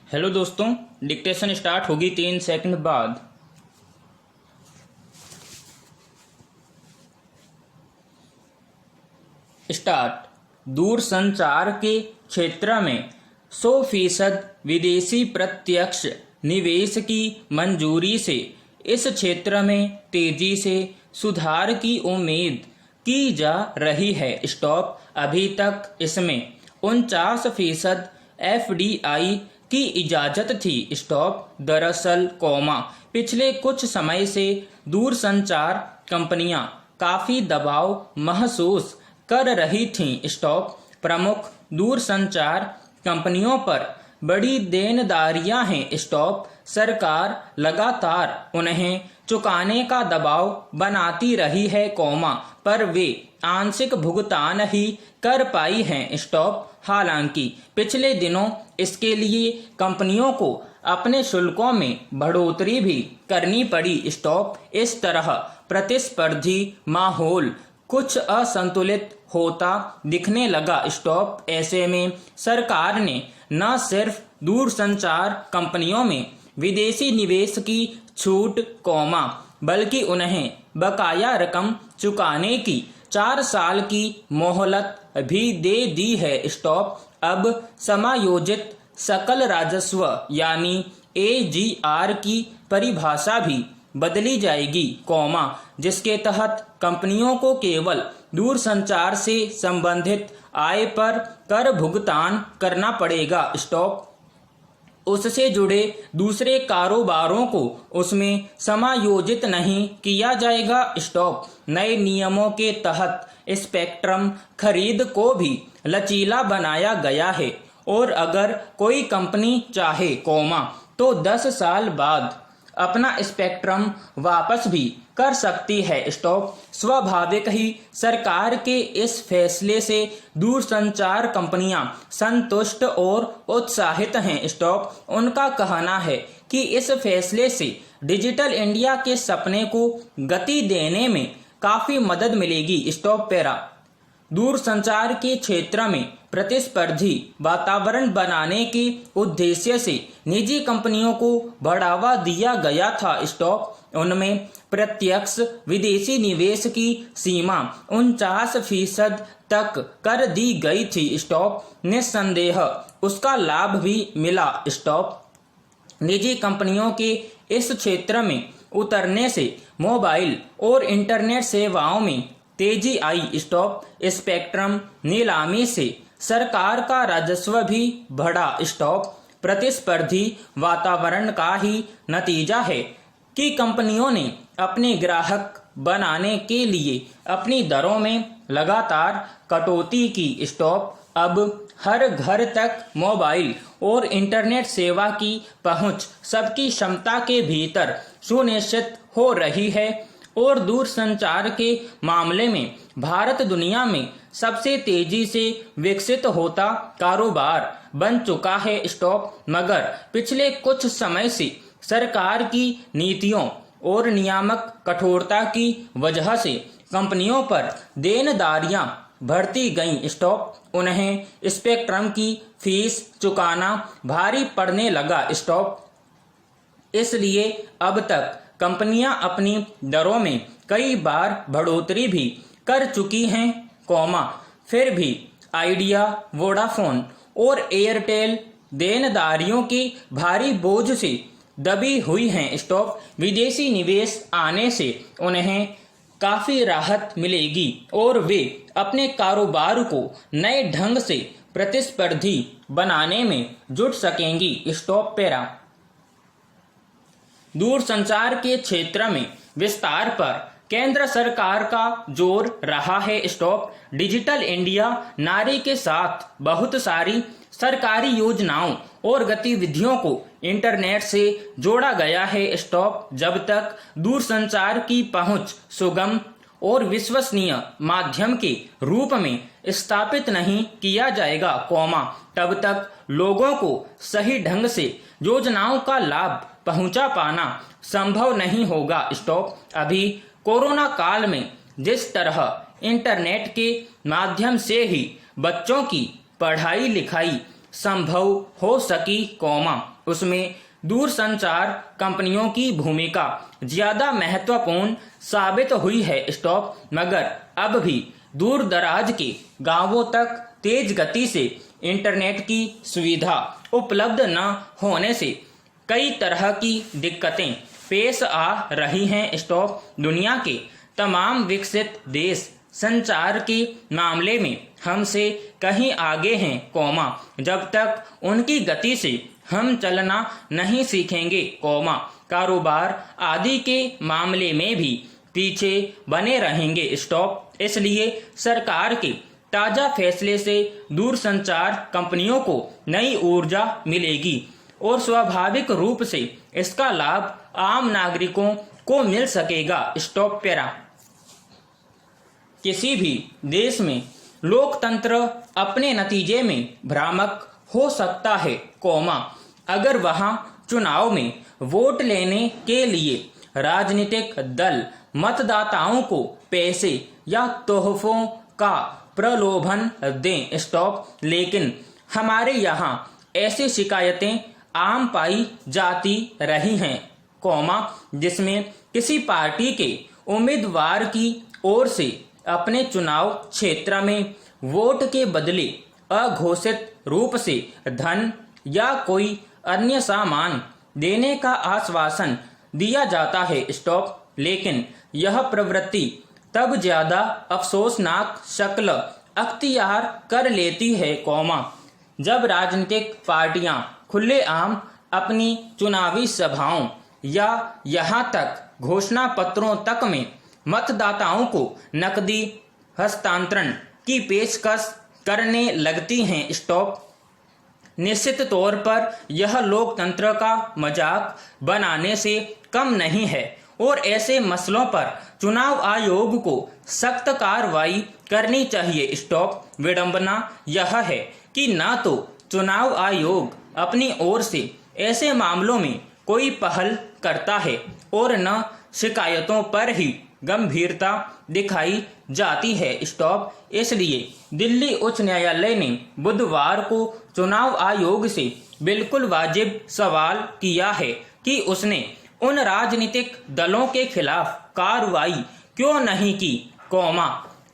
Hello दोस्तों, dictation start होगी 3 second बाद। स्टार्ट। दूरसंचार के क्षेत्र में 100% विदेशी प्रत्यक्ष निवेश की मंजूरी से इस क्षेत्र में तेजी से सुधार की उम्मीद की जा रही है। स्टॉप। अभी तक इसमें 49% FDI की इजाजत थी। स्टॉप। दरअसल पिछले कुछ समय से दूरसंचार कंपनियां काफी दबाव महसूस कर रही थीं। स्टॉप। प्रमुख दूरसंचार कंपनियों पर बड़ी देनदारियां हैं। स्टॉप। सरकार लगातार उन्हें चुकाने का दबाव बनाती रही है, पर वे आंशिक भुगतान ही कर पाई हैं। स्टॉप। हालांकि पिछले दिनों इसके लिए कंपनियों को अपने शुल्कों में बढ़ोतरी भी करनी पड़ी। स्टॉप। इस तरह प्रतिस्पर्धी माहौल कुछ असंतुलित होता दिखने लगा। स्टॉप। ऐसे में सरकार ने न सिर्फ दूरसंचार कंपनियों में विदेशी निवेश की छूट, बल्कि उन्हें बकाया रकम चुकाने की 4 साल की मोहलत भी दे दी है। स्टॉप। अब समायोजित सकल राजस्व यानी AGR की परिभाषा भी बदली जाएगी, जिसके तहत कंपनियों को केवल दूरसंचार से संबंधित आय पर कर भुगतान करना पड़ेगा। स्टॉप। उससे जुड़े दूसरे कारोबारों को उसमें समायोजित नहीं किया जाएगा। स्टॉप। नए नियमों के तहत स्पेक्ट्रम खरीद को भी लचीला बनाया गया है और अगर कोई कंपनी चाहे, तो 10 साल बाद अपना स्पेक्ट्रम वापस भी कर सकती है। स्टॉप। स्वाभाविक ही सरकार के इस फैसले से दूरसंचार कंपनियां संतुष्ट और उत्साहित हैं। स्टॉप। उनका कहना है कि इस फैसले से डिजिटल इंडिया के सपने को गति देने में काफी मदद मिलेगी। स्टॉप। पैरा। दूरसंचार के क्षेत्र में प्रतिस्पर्धी वातावरण बनाने के उद्देश्य से निजी कंपनियों को बढ़ावा दिया गया था। स्टॉप। उनमें प्रत्यक्ष विदेशी निवेश की सीमा 49% तक कर दी गई थी। स्टॉप। निस्संदेह उसका लाभ भी मिला। स्टॉप। निजी कंपनियों के इस क्षेत्र में उतरने से मोबाइल और इंटरनेट सेवाओं में तेजी आई। स्टॉप। स्पेक्ट्रम नीलामी से सरकार का राजस्व भी बढ़ा। स्टॉप। प्रतिस्पर्धी वातावरण का ही नतीजा है कि कंपनियों ने अपने ग्राहक बनाने के लिए अपनी दरों में लगातार कटौती की। स्टॉप। अब हर घर तक मोबाइल और इंटरनेट सेवा की पहुंच सबकी क्षमता के भीतर सुनिश्चित हो रही है और दूरसंचार के मामले में भारत दुनिया में सबसे तेजी से विकसित होता कारोबार बन चुका है। स्टॉप। मगर पिछले कुछ समय से सरकार की नीतियों और नियामक कठोरता की वजह से कंपनियों पर देनदारियां बढ़ती गईं। स्टॉप। उन्हें स्पेक्ट्रम की फीस चुकाना भारी पड़ने लगा। स्टॉप। इसलिए अब तक कंपनियां अपनी दरों में कई बार बढ़ोतरी भी कर चुकी हैं, फिर भी आइडिया, वोडाफोन और एयरटेल देनदारियों के भारी बोझ से दबी हुई हैं। स्टॉप। विदेशी निवेश आने से उन्हें काफी राहत मिलेगी और वे अपने कारोबार को नए ढंग से प्रतिस्पर्धी बनाने में जुट सकेंगी। स्टॉप। पैरा। दूरसंचार के क्षेत्र में विस्तार पर केंद्र सरकार का जोर रहा है। स्टॉप। डिजिटल इंडिया नारे के साथ बहुत सारी सरकारी योजनाओं और गतिविधियों को इंटरनेट से जोड़ा गया है। स्टॉप। जब तक दूरसंचार की पहुंच सुगम और विश्वसनीय माध्यम के रूप में स्थापित नहीं किया जाएगा, तब तक लोगों को सही ढंग से योजनाओं का लाभ पहुंचा पाना संभव नहीं होगा। स्टॉप। अभी कोरोना काल में जिस तरह इंटरनेट के माध्यम से ही बच्चों की पढ़ाई लिखाई संभव हो सकी, उसमें दूरसंचार कंपनियों की भूमिका ज्यादा महत्वपूर्ण साबित हुई है, मगर अब भी दूर दराज के गांवों तक तेज गति से इंटरनेट की सुविधा उपलब्ध न होने से कई तरह की दिक्कतें पेश आ रही हैं। दुनिया के तमाम विकसित देश संचार के मामले में हमसे कहीं आगे हैं, जब तक उनकी गति से हम चलना नहीं सीखेंगे, कारोबार आदि के मामले में भी पीछे बने रहेंगे। इसलिए सरकार के ताजा फैसले से दूरसंचार कंपनियों को नई ऊर्जा मिलेगी और स्वाभाविक रूप से इसका लाभ आम नागरिकों को मिल सकेगा। किसी भी देश में लोकतंत्र अपने नतीजे में भ्रामक हो सकता है, अगर वहां चुनाव में वोट लेने के लिए राजनीतिक दल मतदाताओं को पैसे या तोहफों का प्रलोभन दें। लेकिन हमारे यहाँ ऐसी शिकायतें आम पाई जाती रही हैं, जिसमें किसी पार्टी के उम्मीदवार की ओर से अपने चुनाव क्षेत्र में वोट के बदले अघोषित रूप से धन या कोई अन्य सामान देने का आश्वासन दिया जाता है। लेकिन यह प्रवृत्ति तब ज्यादा अफसोसनाक शक्ल अख्तियार कर लेती है, जब राजनीतिक पार्टियां खुलेआम अपनी चुनावी सभाओं या यहाँ तक घोषणा पत्रों तक में मतदाताओं को नकदी हस्तांतरण की पेशकश करने लगती हैं। निश्चित तौर पर यह लोकतंत्र का मजाक बनाने से कम नहीं है और ऐसे मसलों पर चुनाव आयोग को सख्त कार्रवाई करनी चाहिए। विडंबना यह है कि न तो चुनाव आयोग अपनी ओर से ऐसे मामलों में कोई पहल करता है और न शिकायतों पर ही गंभीरता दिखाई जाती है। इसलिए दिल्ली उच्च न्यायालय ने बुधवार को चुनाव आयोग से बिल्कुल वाजिब सवाल किया है कि उसने उन राजनीतिक दलों के खिलाफ कार्रवाई क्यों नहीं की,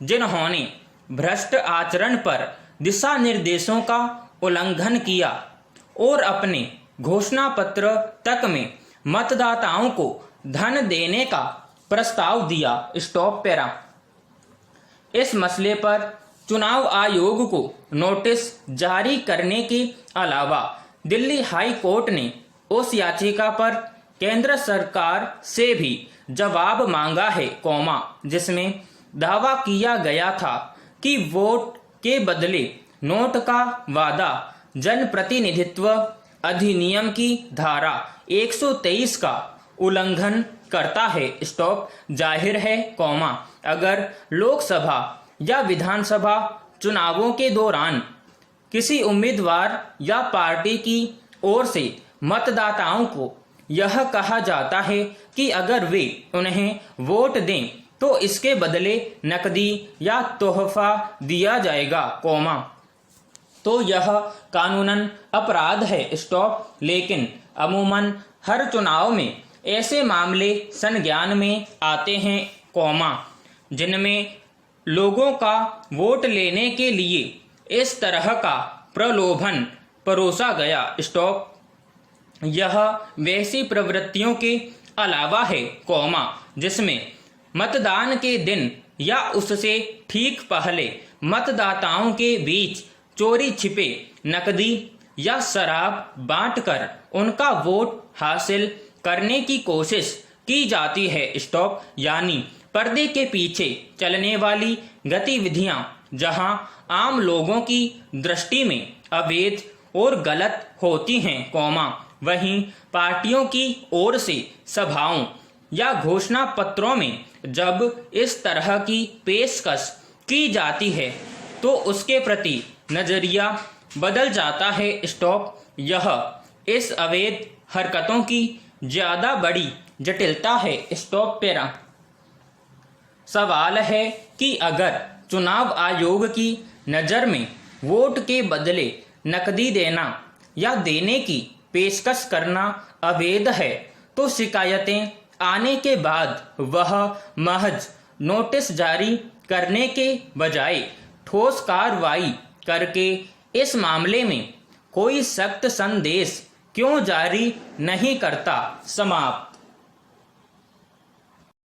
जिन्होंने भ्रष्ट आचरण पर दिशा निर्देशों का उल्लंघन किया और अपने घोषणा पत्र तक में मतदाताओं को धन देने का प्रस्ताव दिया। इस मसले पर चुनाव आयोग को नोटिस जारी करने के अलावा दिल्ली हाई कोर्ट ने उस याचिका पर केंद्र सरकार से भी जवाब मांगा है, जिसमें दावा किया गया था कि वोट के बदले नोट का वादा जनप्रतिनिधित्व अधिनियम की धारा 123 का उल्लंघन करता है। जाहिर है, अगर लोकसभा या विधानसभा चुनावों के दौरान किसी उम्मीदवार या पार्टी की ओर से मतदाताओं को यह कहा जाता है कि अगर वे उन्हें वोट दें तो इसके बदले नकदी या तोहफा दिया जाएगा, तो यह कानूनन अपराध है। लेकिन अमूमन हर चुनाव में ऐसे मामले संज्ञान में आते हैं, जिनमें लोगों का वोट लेने के लिए इस तरह का प्रलोभन परोसा गया। यह वैसी प्रवृत्तियों के अलावा है, जिसमें मतदान के दिन या उससे ठीक पहले मतदाताओं के बीच चोरी छिपे नकदी या शराब बांटकर उनका वोट हासिल करने की कोशिश की जाती है। यानी पर्दे के पीछे चलने वाली गतिविधियां जहां आम लोगों की दृष्टि में अवैध और गलत होती हैं, वहीं पार्टियों की ओर से सभाओं या घोषणा पत्रों में जब इस तरह की पेशकश की जाती है तो उसके प्रति नजरिया बदल जाता है। यह इस अवैध हरकतों की ज्यादा बड़ी जटिलता है। सवाल है कि अगर चुनाव आयोग की नज़र में वोट के बदले नकदी देना या देने की पेशकश करना अवैध है तो शिकायतें आने के बाद वह महज नोटिस जारी करने के बजाय ठोस कार्रवाई करके इस मामले में कोई सख्त संदेश क्यों जारी नहीं करता। समाप्त।